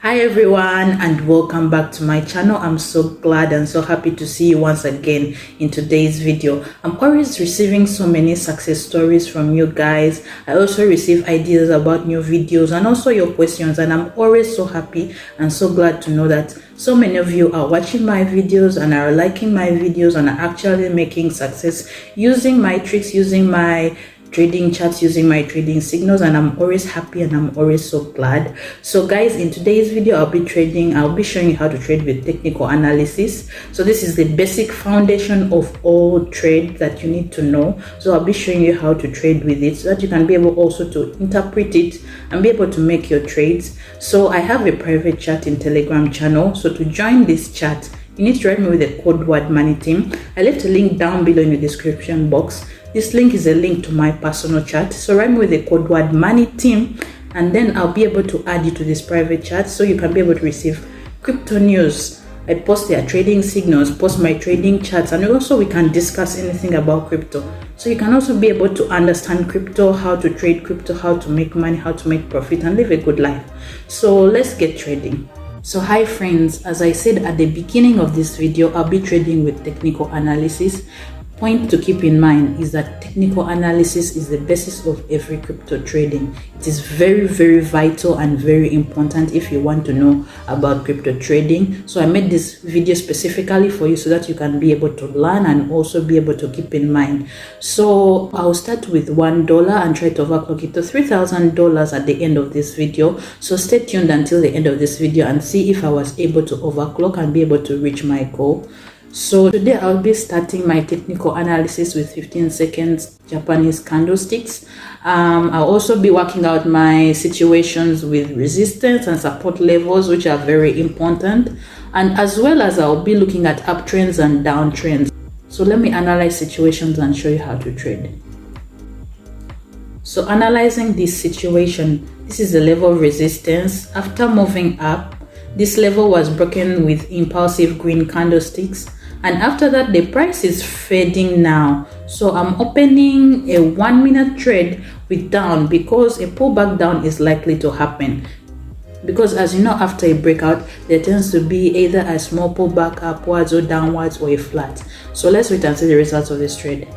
Hi everyone, and welcome back to my channel. I'm so glad and so happy to see you once again in today's video. I'm always receiving so many success stories from you guys. I also receive ideas about new videos and also your questions, and I'm always so happy and so glad to know that so many of you are watching my videos and are liking my videos and are actually making success using my tricks, using my trading charts, using my trading signals, and I'm always happy and I'm always so glad. So guys, in today's video I'll be showing you how to trade with technical analysis. So this is the basic foundation of all trade that you need to know. So I'll be showing you how to trade with it so that you can be able also to interpret it and be able to make your trades. So I have a private chat in Telegram channel. So to join this chat, you need to write me with the code word money team. I left a link down below in the description box. This link is a link to my personal chat. So write me with the code word money team, and then I'll be able to add you to this private chat so you can be able to receive crypto news. I post their trading signals, post my trading charts, and also we can discuss anything about crypto. So you can also be able to understand crypto, how to trade crypto, how to make money, how to make profit, and live a good life. So let's get trading. So hi friends, as I said at the beginning of this video, I'll be trading with technical analysis. Point to keep in mind is that technical analysis is the basis of every crypto trading. It is very, very vital and very important if you want to know about crypto trading. So I made this video specifically for you so that you can be able to learn and also be able to keep in mind. So I'll start with $1 and try to overclock it to $3,000 at the end of this video. So stay tuned until the end of this video and see if I was able to overclock and be able to reach my goal. So today I'll be starting my technical analysis with 15 seconds Japanese candlesticks. I'll also be working out my situations with resistance and support levels, which are very important, and as well as I'll be looking at uptrends and downtrends. So let me analyze situations and show you how to trade. So analyzing this situation, this is the level of resistance. After moving up, this level was broken with impulsive green candlesticks, and after that the price is fading now. So I'm opening a 1 minute trade with down because a pullback down is likely to happen, because as you know, after a breakout there tends to be either a small pullback upwards or downwards or a flat. So let's wait and see the results of this trade.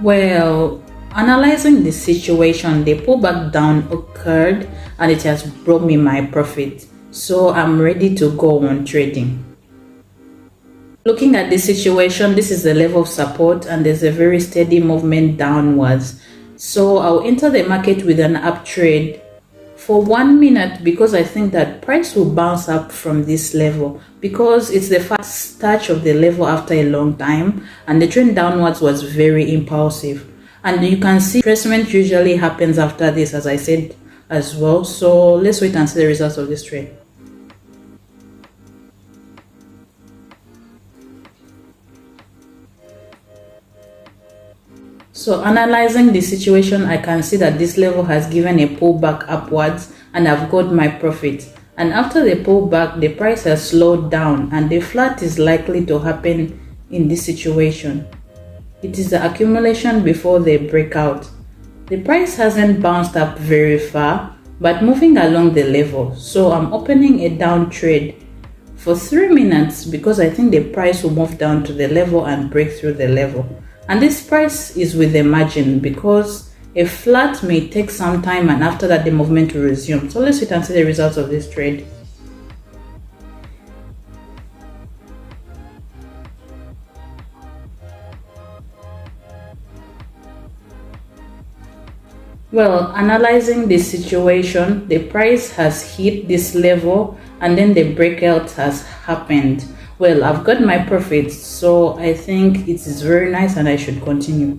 Well, analyzing the situation, the pullback down occurred and it has brought me my profit. So I'm ready to go on trading. Looking at this situation, this is the level of support and there's a very steady movement downwards. So I'll enter the market with an up trade for 1 minute because I think that price will bounce up from this level because it's the first touch of the level after a long time, and the trend downwards was very impulsive, and you can see retracement usually happens after this, as I said as well. So let's wait and see the results of this trade. So analyzing the situation, I can see that this level has given a pullback upwards and I've got my profit. And after the pullback, the price has slowed down and the flat is likely to happen in this situation. It is the accumulation before the breakout. The price hasn't bounced up very far, but moving along the level. So I'm opening a down trade for 3 minutes because I think the price will move down to the level and break through the level. And this price is with a margin because a flat may take some time and after that the movement will resume. So let's wait and see the results of this trade. Well, analyzing this situation, the price has hit this level and then the breakout has happened. Well, I've got my profits, so I think it is very nice and I should continue.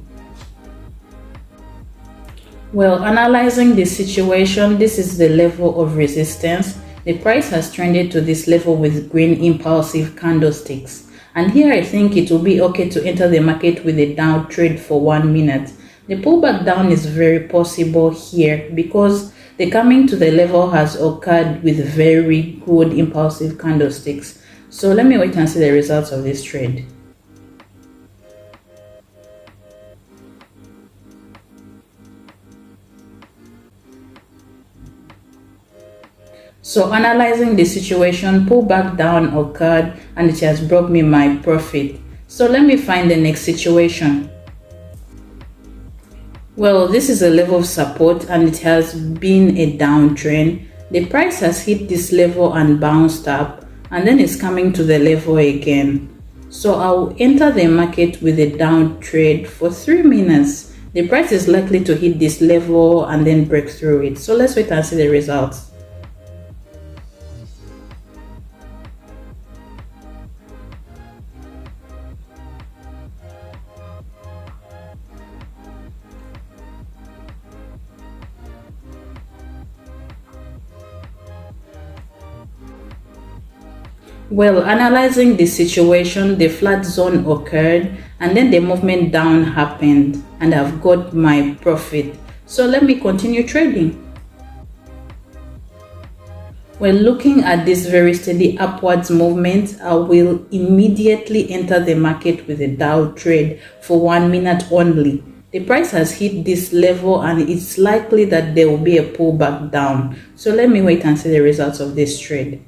Well, analyzing the situation, this is the level of resistance. The price has trended to this level with green impulsive candlesticks. And here I think it will be okay to enter the market with a down trade for 1 minute. The pullback down is very possible here because The coming to the level has occurred with very good impulsive candlesticks. So let me wait and see the results of this trade. So analyzing the situation, pullback down occurred and it has brought me my profit. So let me find the next situation. Well, this is a level of support and it has been a downtrend. The price has hit this level and bounced up, and then it's coming to the level again. So I'll enter the market with a down trade for 3 minutes. The price is likely to hit this level and then break through it. So let's wait and see the results. Well, analyzing the situation, the flat zone occurred and then the movement down happened and I've got my profit. So let me continue trading. When looking at this very steady upwards movement, I will immediately enter the market with a Dow trade for 1 minute only. The price has hit this level and it's likely that there will be a pullback down. So let me wait and see the results of this trade.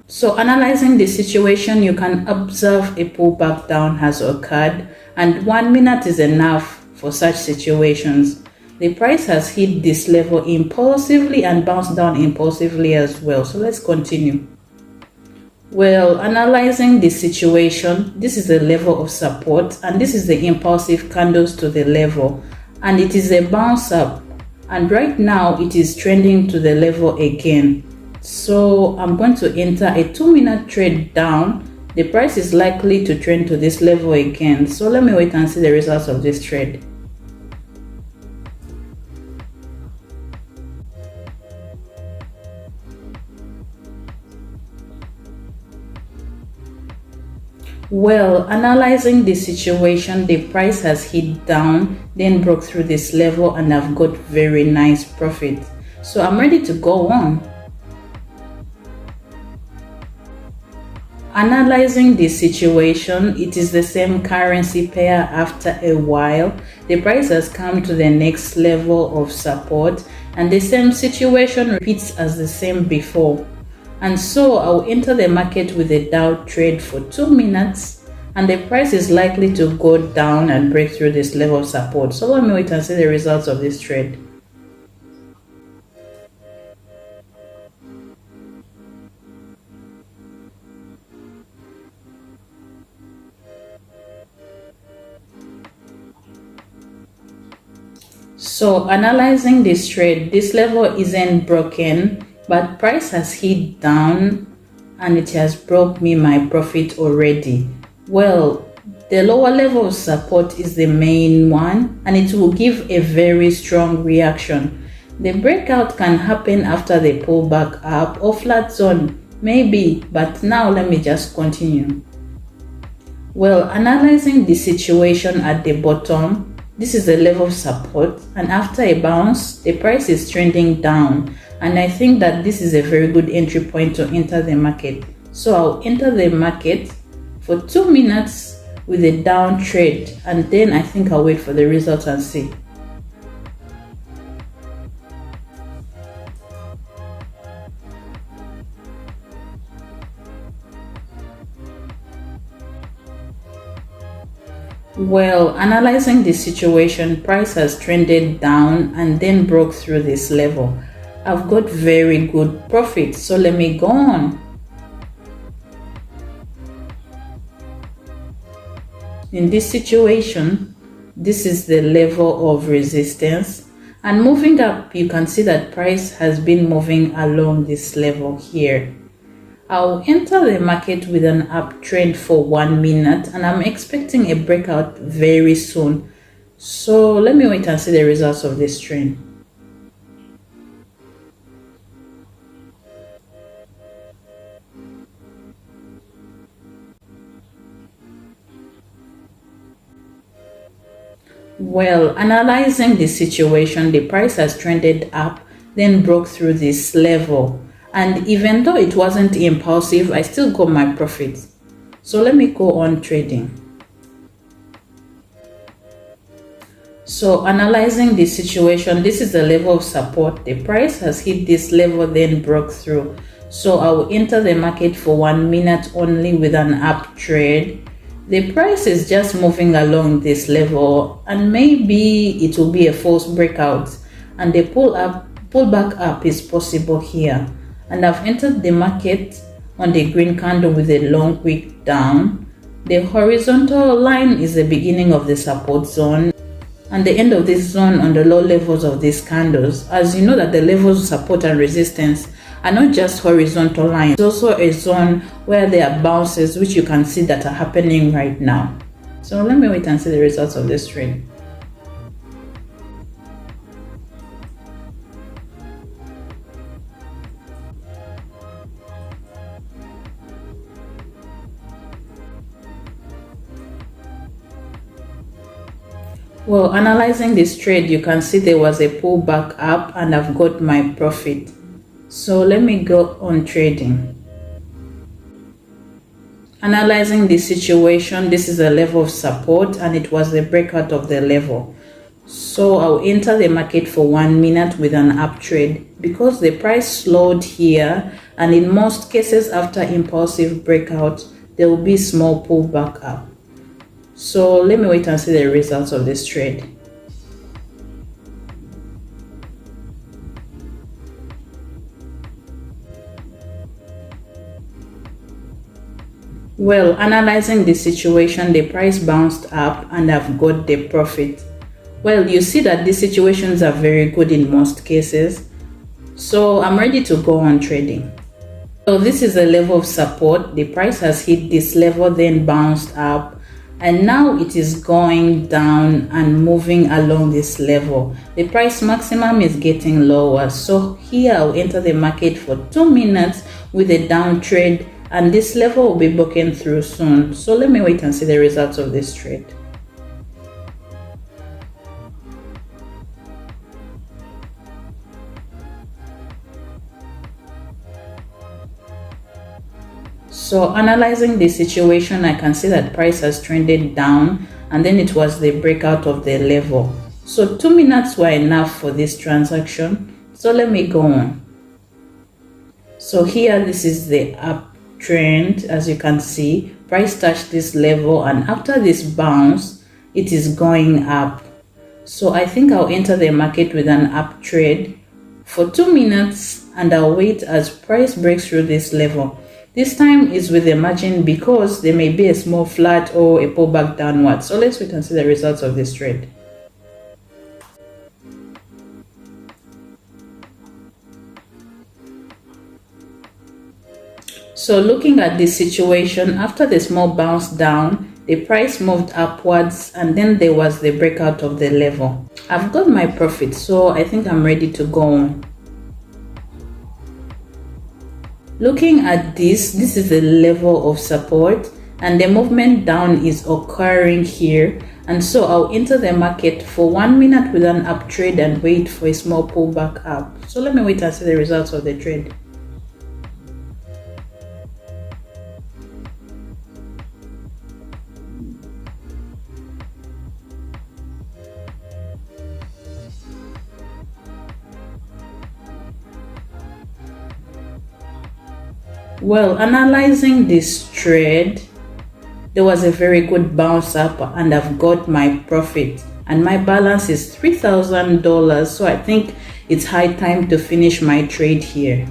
So analyzing the situation, you can observe a pullback down has occurred and 1 minute is enough for such situations. The price has hit this level impulsively and bounced down impulsively as well. So let's continue. Well, analyzing the situation, this is a level of support and this is the impulsive candles to the level and it is a bounce up and right now it is trending to the level again. So I'm going to enter a 2 minute trade down. The price is likely to trend to this level again. So let me wait and see the results of this trade. Well, analyzing the situation, the price has hit down, then broke through this level and I've got very nice profit. So I'm ready to go on. Analyzing the situation, it is the same currency pair after a while. The price has come to the next level of support and the same situation repeats as the same before. And so I'll enter the market with a Dow trade for 2 minutes and the price is likely to go down and break through this level of support. So let me wait and see the results of this trade. So analyzing this trade, this level isn't broken, but price has hit down and it has brought me my profit already. Well, the lower level of support is the main one and it will give a very strong reaction. The breakout can happen after the pullback up or flat zone, maybe, but now let me just continue. Well, analyzing the situation at the bottom, this is the level of support and after a bounce, the price is trending down and I think that this is a very good entry point to enter the market. So I'll enter the market for 2 minutes with a down trade and then I think I'll wait for the results and see. Well, analyzing the situation, price has trended down and then broke through this level. I've got very good profit, so let me go on. In this situation, this is the level of resistance and moving up, you can see that price has been moving along this level here. I'll enter the market with an uptrend for 1 minute and I'm expecting a breakout very soon. So let me wait and see the results of this trend. Well, analyzing the situation, the price has trended up, then broke through this level. And even though it wasn't impulsive, I still got my profits. So let me go on trading. So analyzing the situation, this is the level of support. The price has hit this level, then broke through. So I will enter the market for 1 minute only with an up trade. The price is just moving along this level, and maybe it will be a false breakout, and the pull back up is possible here. And I've entered the market on the green candle with a long wick down. The horizontal line is the beginning of the support zone and the end of this zone on the low levels of these candles. As you know that the levels of support and resistance are not just horizontal lines, it's also a zone where there are bounces which you can see that are happening right now. So let me wait and see the results of this trade. Well, analyzing this trade, you can see there was a pullback up and I've got my profit. So let me go on trading. Analyzing the situation, this is a level of support and it was the breakout of the level. So I'll enter the market for 1 minute with an up trade because the price slowed here, and in most cases after impulsive breakout, there will be small pullback up. So let me wait and see the results of this trade. Well, analyzing the situation, the price bounced up and I've got the profit. Well, you see that these situations are very good in most cases. So I'm ready to go on trading. So this is a level of support. The price has hit this level, then bounced up. And now it is going down and moving along this level. The price maximum is getting lower. So here I'll enter the market for 2 minutes with a down trade, and this level will be broken through soon. So let me wait and see the results of this trade. So analyzing the situation, I can see that price has trended down and then it was the breakout of the level. So 2 minutes were enough for this transaction. So let me go on. So here, this is the uptrend. As you can see, price touched this level, and after this bounce, it is going up. So I think I'll enter the market with an up trade for 2 minutes and I'll wait as price breaks through this level. This time is with a margin because there may be a small flat or a pullback downward. So let's wait and see the results of this trade. So looking at this situation, after the small bounce down, the price moved upwards and then there was the breakout of the level. I've got my profit, so I think I'm ready to go on. Looking at this is the level of support and the movement down is occurring here, and so I'll enter the market for 1 minute with an up trade and wait for a small pullback up. So let me wait and see the results of the trade. Well, analyzing this trade, there was a very good bounce up and I've got my profit and my balance is $3,000. So I think it's high time to finish my trade here.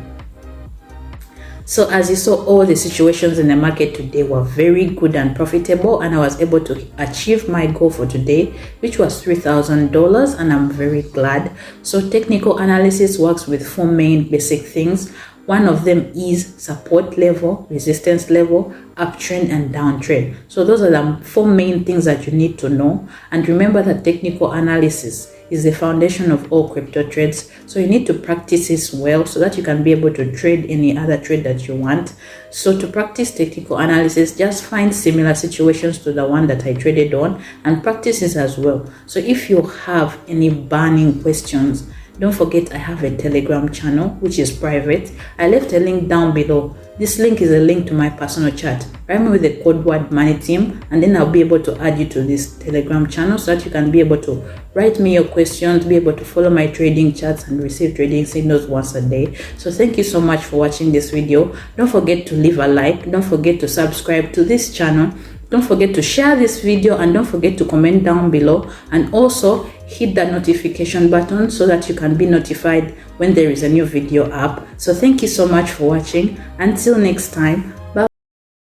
So as you saw, all the situations in the market today were very good and profitable, and I was able to achieve my goal for today, which was $3,000, and I'm very glad. So technical analysis works with 4 main basic things. One of them is support level, resistance level, uptrend and downtrend. So those are the 4 main things that you need to know. And remember that technical analysis is the foundation of all crypto trades. So you need to practice this well so that you can be able to trade any other trade that you want. So to practice technical analysis, just find similar situations to the one that I traded on and practice this as well. So if you have any burning questions, don't forget I have a Telegram channel which is private. I left a link down below. This link is a link to my personal chat. Write me with the code word money team, and then I'll be able to add you to this Telegram channel so that you can be able to write me your questions, be able to follow my trading chats and receive trading signals once a day. So thank you so much for watching this video. Don't forget to leave a like. Don't forget to subscribe to this channel. Don't forget to share this video, and don't forget to comment down below, and also hit that notification button so that you can be notified when there is a new video up. So thank you so much for watching. Until next time,